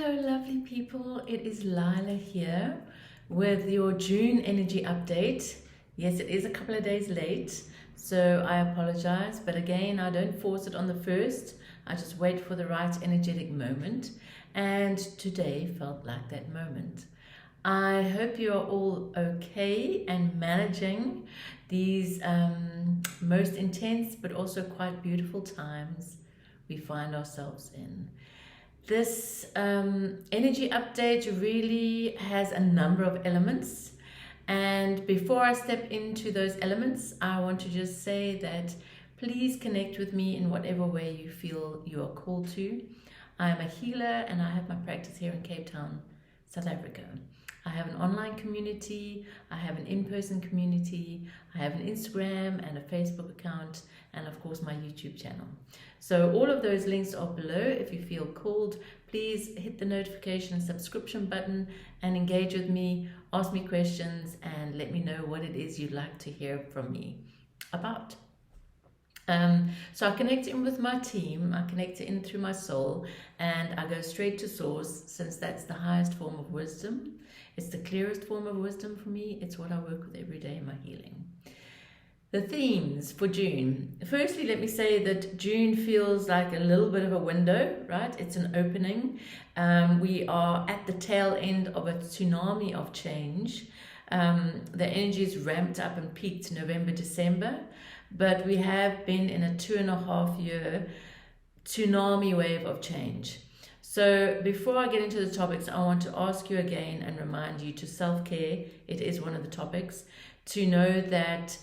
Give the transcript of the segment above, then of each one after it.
Hello lovely people, it is Lilah here with your June energy update. Yes, it is a couple of days late, so I apologize, but again, I don't force it on the first. I just wait for the right energetic moment, and today felt like that moment. I hope you are all okay and managing these most intense but also quite beautiful times we find ourselves in. This energy update really has a number of elements, and before I step into those elements, I want to just say that please connect with me in whatever way you feel you are called to. I am a healer and I have my practice here in Cape Town, South Africa. I have an online community, I have an in-person community, I have an Instagram and a Facebook account, and of course my YouTube channel. So all of those links are below. If you feel called, please hit the notification and subscription button and engage with me, ask me questions, and let me know what it is you'd like to hear from me about. So I connect in with my team, I connect in through my soul, and I go straight to source, since that's the highest form of wisdom. It's the clearest form of wisdom for me. It's what I work with every day in my healing. The themes for June. Firstly, let me say that June feels like a little bit of a window, right? It's an opening. We are at the tail end of a tsunami of change. The energy is ramped up and peaked November, December, but we have been in a 2.5 year tsunami wave of change. So before I get into the topics, I want to ask you again and remind you to self-care. It is one of the topics. To know that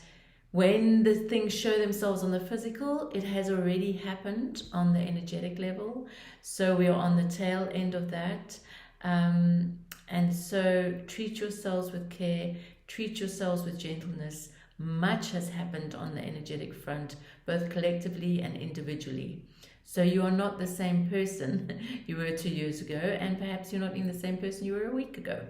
when the things show themselves on the physical, it has already happened on the energetic level. So we are on the tail end of that. And so treat yourselves with care, treat yourselves with gentleness. Much has happened on the energetic front, both collectively and individually. So you are not the same person you were 2 years ago, and perhaps you're not even the same person you were a week ago.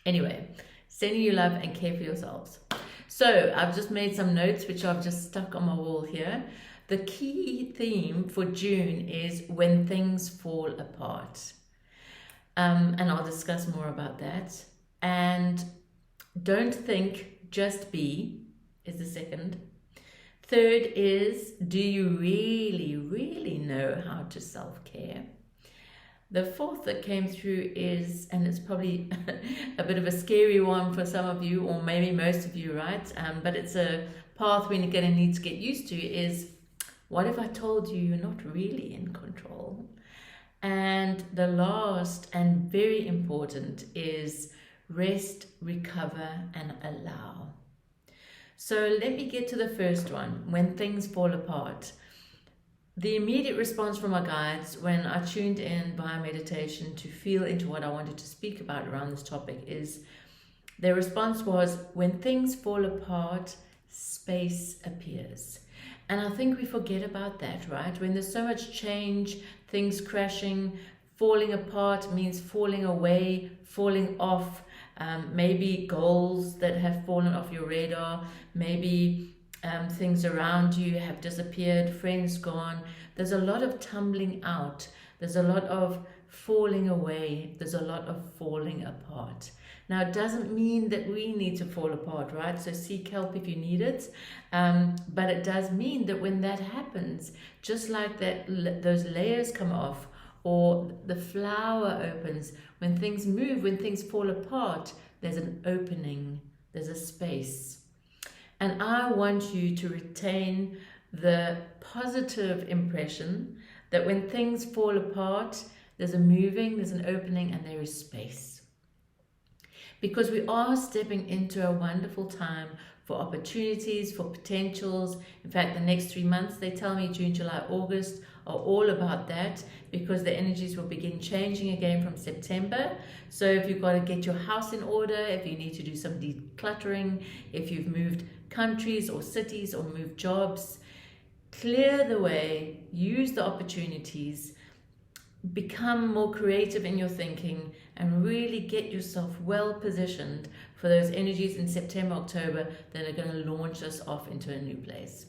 Anyway, sending you love and care for yourselves. So I've just made some notes which I've just stuck on my wall here. The key theme for June is when things fall apart. And I'll discuss more about that. And don't think, just be is the second. Third is, do you really know how to self-care? The fourth that came through is, and it's probably a bit of a scary one for some of you, or maybe most of you, right? But it's a path we're going to need to get used to, is what if I told you you're not really in control? And the last and very important is rest, recover, and allow. So let me get to the first one, when things fall apart. The immediate response from my guides when I tuned in via meditation to feel into what I wanted to speak about around this topic is, their response was, when things fall apart, space appears. And I think we forget about that, right? When there's so much change, things crashing, falling apart means falling away, falling off. Maybe goals that have fallen off your radar, maybe things around you have disappeared, friends gone. There's a lot of tumbling out. There's a lot of falling away. There's a lot of falling apart. Now, it doesn't mean that we need to fall apart, right? So seek help if you need it. But it does mean that when that happens, just like that, those layers come off, or the flower opens, when things move, when things fall apart, there's an opening, there's a space. And I want you to retain the positive impression that when things fall apart, there's a moving, there's an opening, and there is space. Because we are stepping into a wonderful time for opportunities, for potentials. In fact, the next 3 months, they tell me, June, July, August, are all about that, because the energies will begin changing again from September. So if you've got to get your house in order, if you need to do some decluttering, if you've moved countries or cities or moved jobs, clear the way, use the opportunities, become more creative in your thinking, and really get yourself well positioned for those energies in September, October that are going to launch us off into a new place.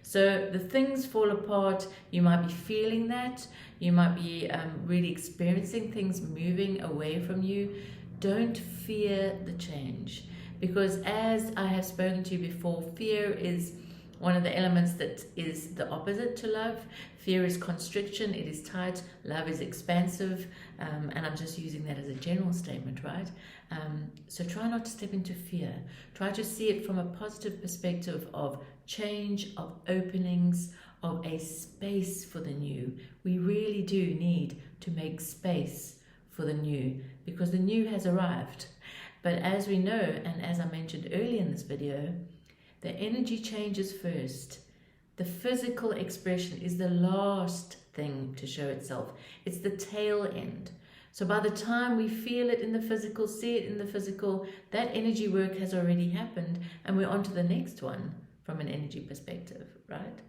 So the things fall apart. You might be feeling that. You might be really experiencing things moving away from you. Don't fear the change, because as I have spoken to you before, fear is one of the elements that is the opposite to love. Fear is constriction, it is tight. Love is expansive, and I'm just using that as a general statement, right? So try not to step into fear. Try to see it from a positive perspective of change, of openings, of a space for the new. We really do need to make space for the new, because the new has arrived. But as we know, and as I mentioned earlier in this video, the energy changes first. The physical expression is the last thing to show itself. It's the tail end. So by the time we feel it in the physical, see it in the physical, that energy work has already happened, and we're on to the next one from an energy perspective, right?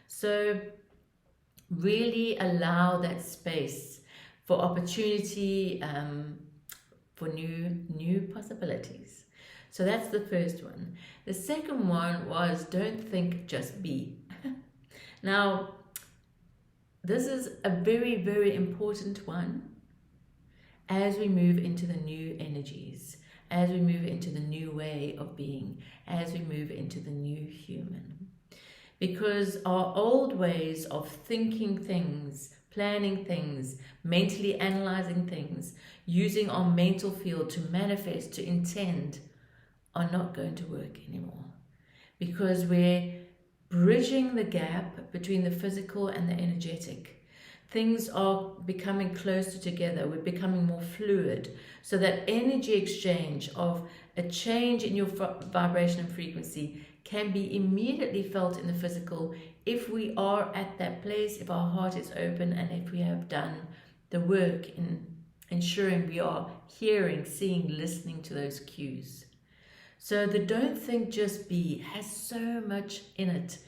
So really allow that space for opportunity, for new possibilities. So that's the first one. The second one was don't think, just be. Now, this is a very, very important one as we move into the new energies, as we move into the new way of being, as we move into the new human. Because our old ways of thinking things, planning things, mentally analyzing things, using our mental field to manifest, to intend, are not going to work anymore, because we're bridging the gap between the physical and the energetic. Things are becoming closer together. We're becoming more fluid, so that energy exchange of a change in your vibration and frequency can be immediately felt in the physical if we are at that place, if our heart is open, and if we have done the work in ensuring we are hearing, seeing, listening to those cues. So the don't think, just be has so much in it,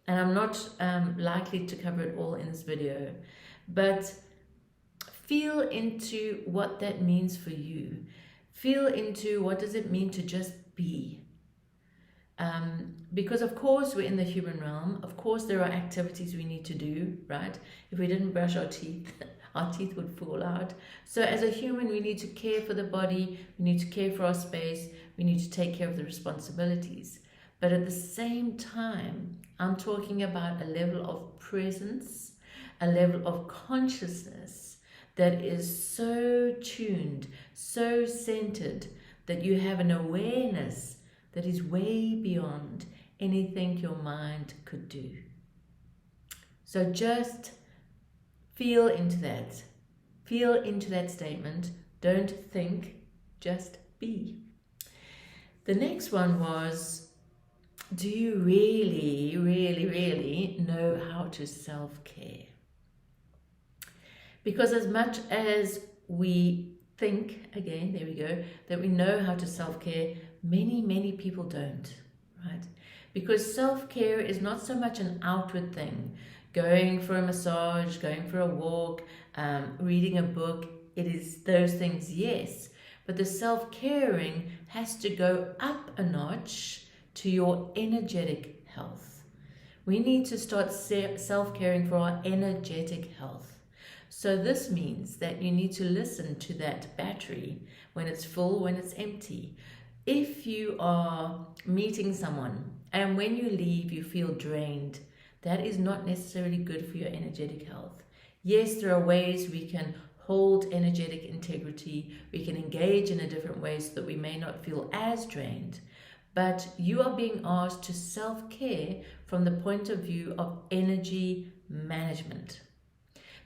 and I'm not likely to cover it all in this video, but feel into what that means for you. Feel into what does it mean to just be. Because of course we're in the human realm. Of course there are activities we need to do, right? If we didn't brush our teeth, our teeth would fall out. So as a human, we need to care for the body, we need to care for our space, we need to take care of the responsibilities. But at the same time, I'm talking about a level of presence, a level of consciousness that is so tuned, so centered, that you have an awareness that is way beyond anything your mind could do. So just feel into that. Feel into that statement. Don't think, just be. The next one was, do you really, really, really know how to self-care? Because as much as we think, again, there we go, that we know how to self-care, many people don't, right? Because self-care is not so much an outward thing. Going for a massage, going for a walk, reading a book, it is those things, yes. But the self-caring has to go up a notch to your energetic health. We need to start self-caring for our energetic health. So this means that you need to listen to that battery when it's full, when it's empty. If you are meeting someone and when you leave you feel drained, that is not necessarily good for your energetic health. Yes, there are ways we can hold energetic integrity, we can engage in a different way so that we may not feel as drained, but you are being asked to self-care from the point of view of energy management.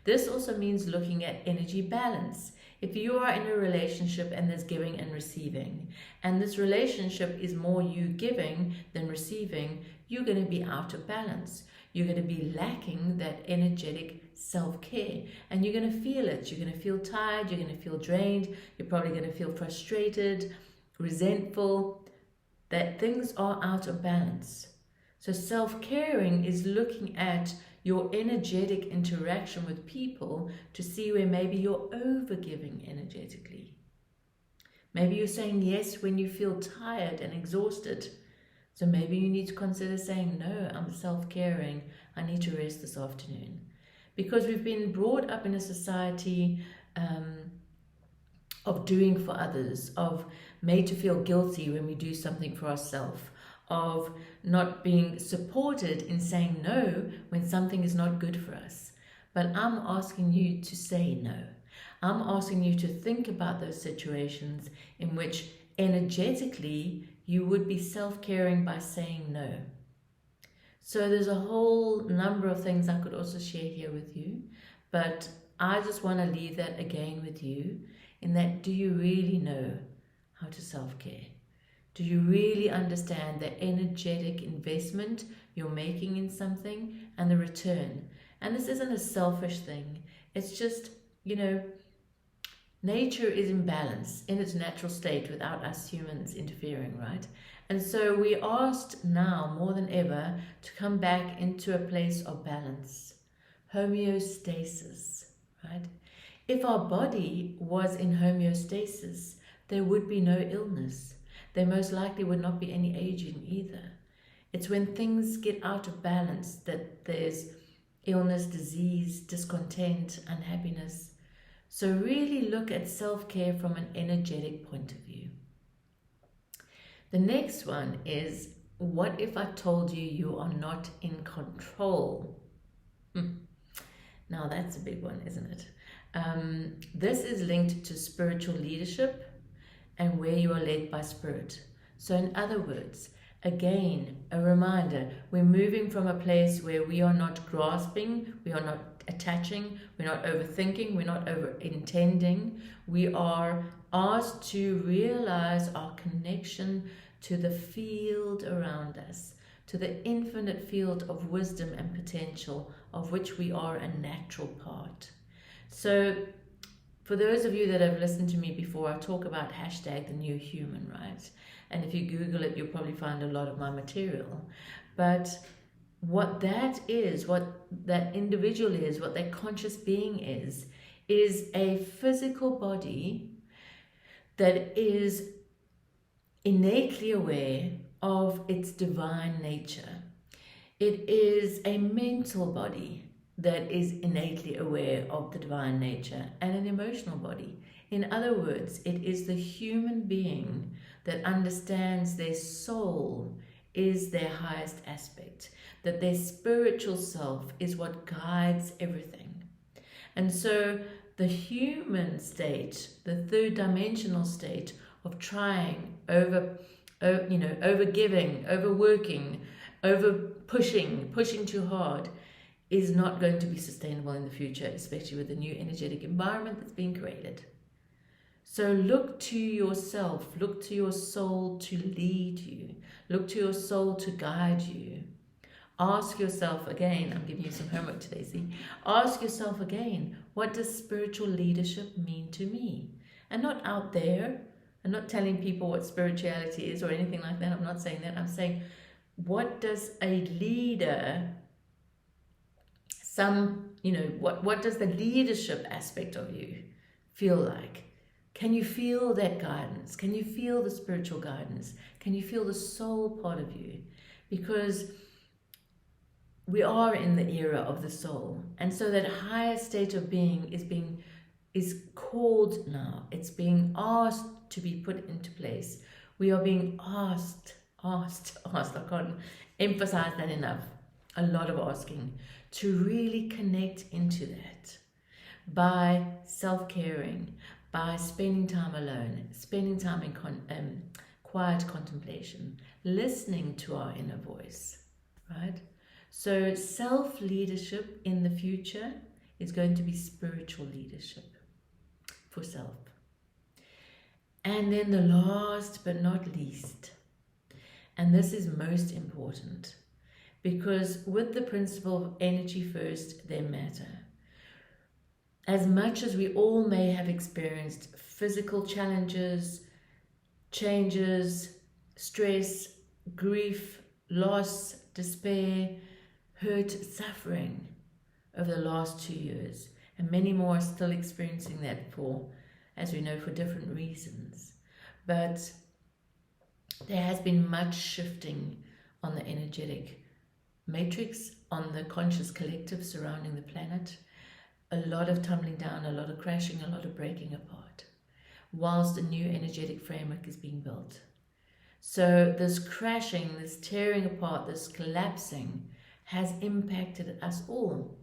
This also means looking at energy balance. If you are in a relationship and there's giving and receiving, and this relationship is more you giving than receiving, you're going to be out of balance. You're going to be lacking that energetic self-care, and you're going to feel it. You're going to feel tired, you're going to feel drained, you're probably going to feel frustrated, resentful, that things are out of balance. So self-caring is looking at your energetic interaction with people to see where maybe you're over-giving energetically. Maybe you're saying yes when you feel tired and exhausted. So maybe you need to consider saying, no, I'm self-caring. I need to rest this afternoon. Because we've been brought up in a society of doing for others, of made to feel guilty when we do something for ourselves, of not being supported in saying no when something is not good for us. But I'm asking you to say no. I'm asking you to think about those situations in which energetically you would be self-caring by saying no. So there's a whole number of things I could also share here with you, but I just want to leave that again with you, in that, do you really know how to self-care? Do you really understand the energetic investment you're making in something and the return? And this isn't a selfish thing. It's just, nature is in balance in its natural state without us humans interfering, right? And so we asked now more than ever to come back into a place of balance, homeostasis, right? If our body was in homeostasis, there would be no illness. There most likely would not be any aging either. It's when things get out of balance that there's illness, disease, discontent, unhappiness. So really look at self-care from an energetic point of view. The next one is, what if I told you you are not in control? Now that's a big one, isn't it? This is linked to spiritual leadership and where you are led by spirit. So in other words, again, a reminder, we're moving from a place where we are not grasping, we are not attaching, we're not overthinking, we're not over-intending. We are asked to realize our connection to the field around us, to the infinite field of wisdom and potential of which we are a natural part. So for those of you that have listened to me before, I talk about #TheNewHuman, right? And if you Google it, you'll probably find a lot of my material. But what that is, what that individual is, what that conscious being is a physical body that is innately aware of its divine nature. It is a mental body that is innately aware of the divine nature, and an emotional body. In other words, it is the human being that understands their soul is their highest aspect, that their spiritual self is what guides everything. And so the human state, the third dimensional state of trying, over-giving, overworking, pushing too hard, is not going to be sustainable in the future, especially with the new energetic environment that's being created. So look to yourself, look to your soul to lead you, look to your soul to guide you. Ask yourself again, I'm giving you some homework today, see? Ask yourself again, what does spiritual leadership mean to me? And not out there, I'm not telling people what spirituality is or anything like that, I'm not saying that. I'm saying, what does a leader, what does the leadership aspect of you feel like? Can you feel that guidance? Can you feel the spiritual guidance? Can you feel the soul part of you? Because we are in the era of the soul. And so that higher state of being is called now. It's being asked to be put into place. We are being asked. I can't emphasize that enough. A lot of asking to really connect into that by self-caring, by spending time alone, spending time in quiet contemplation, listening to our inner voice, right? So self-leadership in the future is going to be spiritual leadership for self. And then the last but not least, and this is most important, because with the principle of energy first, then matter. As much as we all may have experienced physical challenges, changes, stress, grief, loss, despair, hurt, suffering over the last 2 years, and many more are still experiencing that for, as we know, for different reasons. But there has been much shifting on the energetic matrix, on the conscious collective surrounding the planet. A lot of tumbling down, a lot of crashing, a lot of breaking apart, whilst a new energetic framework is being built. So this crashing, this tearing apart, this collapsing has impacted us all.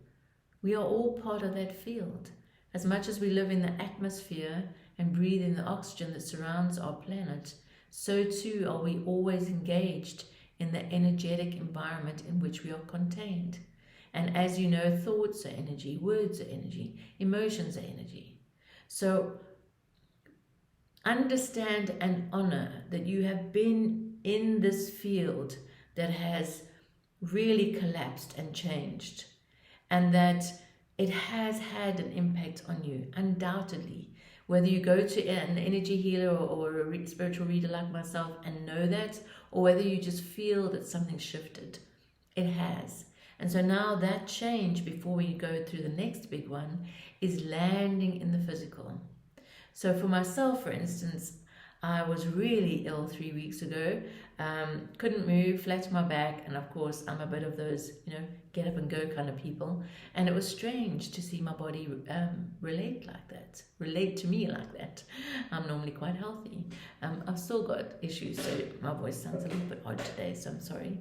We are all part of that field. As much as we live in the atmosphere and breathe in the oxygen that surrounds our planet, so too are we always engaged in the energetic environment in which we are contained. And as you know, thoughts are energy, words are energy, emotions are energy. So understand and honor that you have been in this field that has really collapsed and changed, and that it has had an impact on you, undoubtedly. Whether you go to an energy healer or a spiritual reader like myself and know that, or whether you just feel that something shifted, it has. And so now that change, before we go through the next big one, is landing in the physical. So for myself, for instance, I was really ill 3 weeks ago, couldn't move, flat to my back, and of course I'm a bit of those, get up and go kind of people, and it was strange to see my body relate to me like that. I'm normally quite healthy. I've still got issues, so my voice sounds a little bit odd today, so I'm sorry.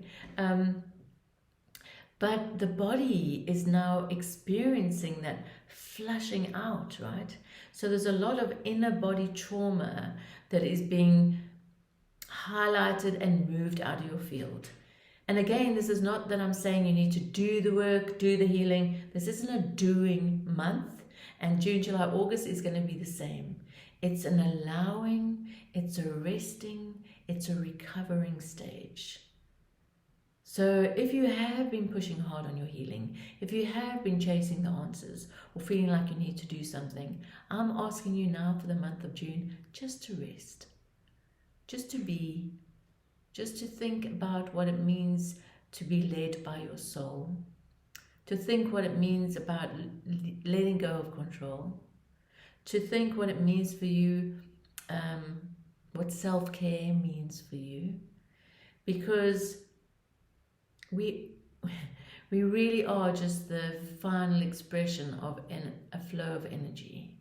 But the body is now experiencing that flushing out, right? So there's a lot of inner body trauma that is being highlighted and moved out of your field. And again, this is not that I'm saying you need to do the work, do the healing. This isn't a doing month. And June, July, August is going to be the same. It's an allowing, it's a resting, it's a recovering stage. So if you have been pushing hard on your healing, if you have been chasing the answers or feeling like you need to do something, I'm asking you now for the month of June just to rest, just to be, just to think about what it means to be led by your soul, to think what it means about letting go of control, to think what it means for you, what self-care means for you, because we really are just the final expression of a flow of energy.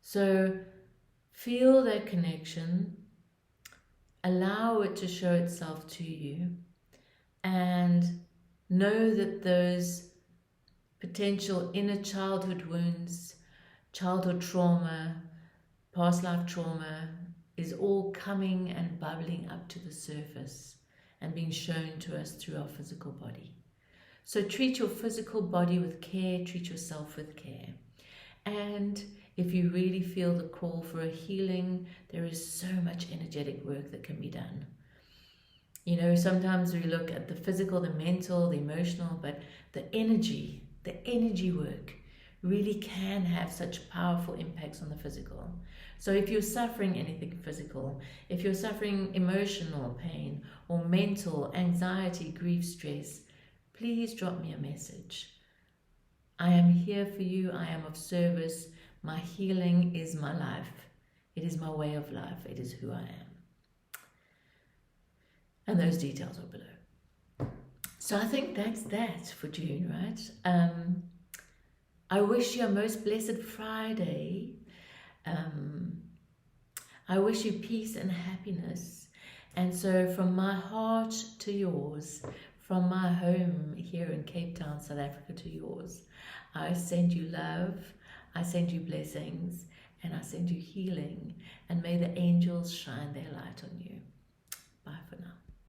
So feel that connection, allow it to show itself to you, and know that those potential inner childhood wounds, childhood trauma, past life trauma is all coming and bubbling up to the surface and being shown to us through our physical body. So treat your physical body with care, treat yourself with care. And if you really feel the call for a healing, there is so much energetic work that can be done. Sometimes we look at the physical, the mental, the emotional, but the energy work really can have such powerful impacts on the physical. So if you're suffering anything physical, if you're suffering emotional pain or mental anxiety, grief, stress, please drop me a message. I am here for you. I am of service. My healing is my life. It is my way of life. It is who I am. And those details are below. So I think that's that for June, right? I wish you a most blessed Friday. I wish you peace and happiness. And so from my heart to yours, from my home here in Cape Town, South Africa to yours, I send you love, I send you blessings, and I send you healing. And may the angels shine their light on you.